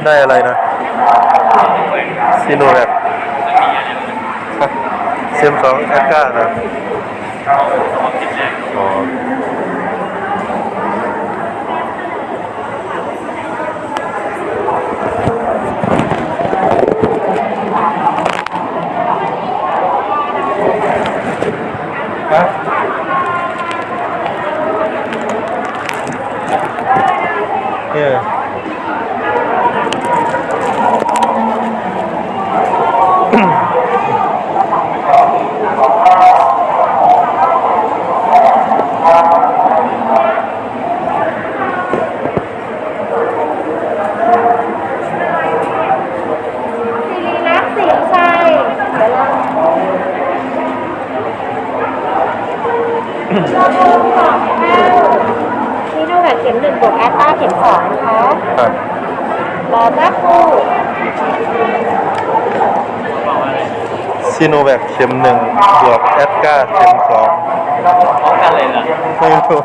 ได้อะไรนะซีโนแวคเซม2แอคก้านะอ๋อเนี่ยซีโนแวคเข็ม1บวกแอสตราเข็ม2นะคะรอแป๊บนึงซีโนแวคเข็ม1บวกแอสตราเข็ม2พร้อมกันเลยเหรอไม่รู้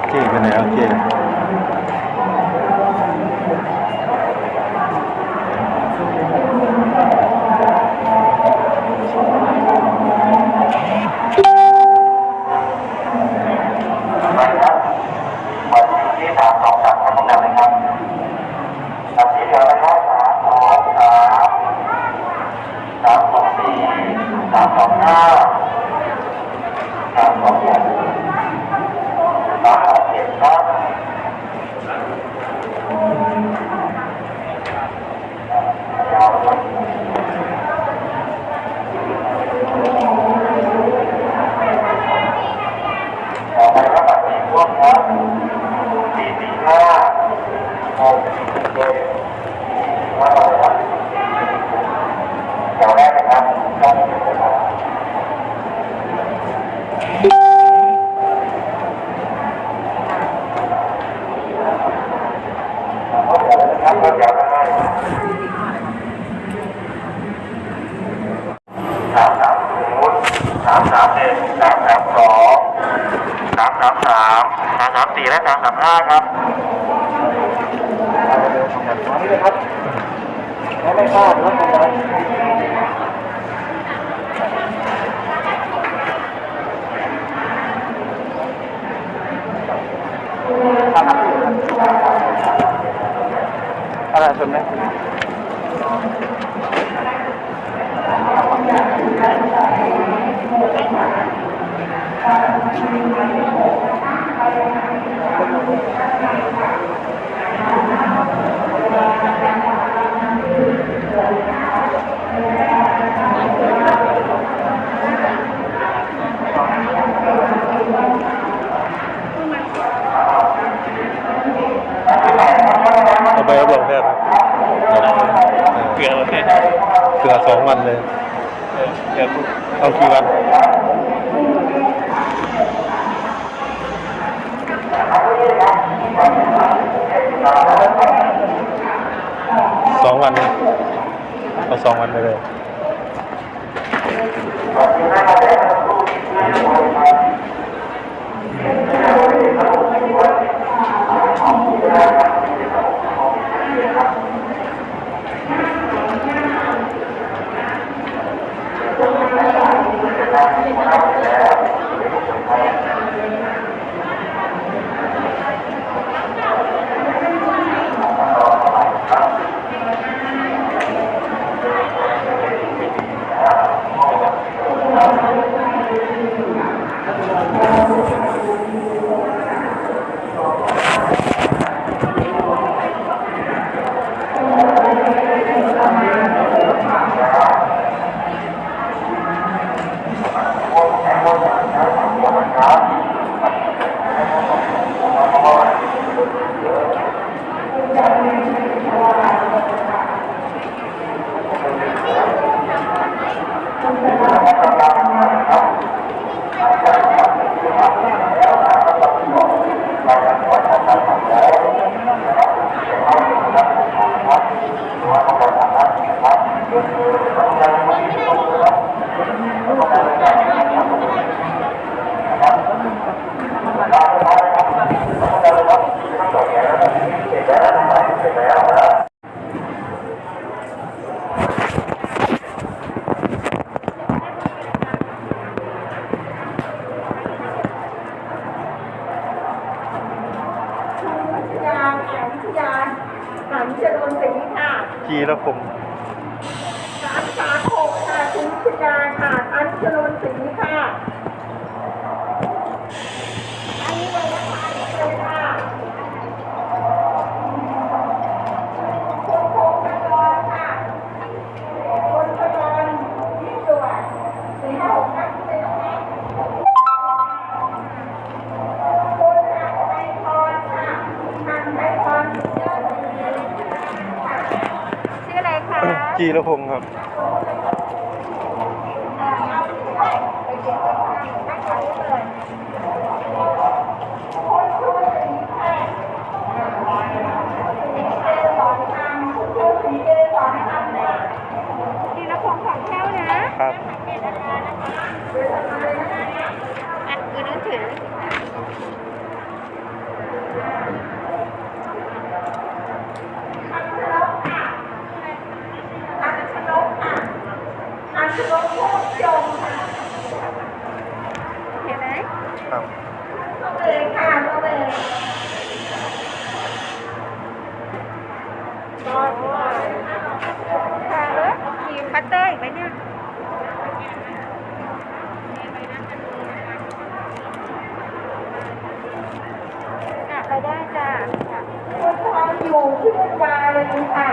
เจ๊กันไหนเอาเจ๊334และ335ครับนี่เลยครับไม่พลาดแล้วครับอะไรชนไหม เอากี่วัน2 วันเอา2 วันไปเลยจีรพงศ์การสาโคค่ะคุณพิจารค่ะอัญชลนศรีค่ะอันนี้เลยนะคะเลยค่ะคุณพงศ์ประกรณ์ค่ะคุณประกรณ์ที่สวย456นักเลยนะคะคุณหักไทยพรค่ะหักไทยพรสุดยอดชื่ออะไรคะ จีรพงศ์ครับจีรพงศ์ของแก้วนะครับอ่ะอีน้องถืออัญชลโคตรจงค่ะเห็นไหมครับตัวเองค่ะตัวเองค่ะมีคัตเตอร์อีกไหมเนี่ยไปได้จ้ะคุณพรอยู่ที่บุญวาเลยค่ะ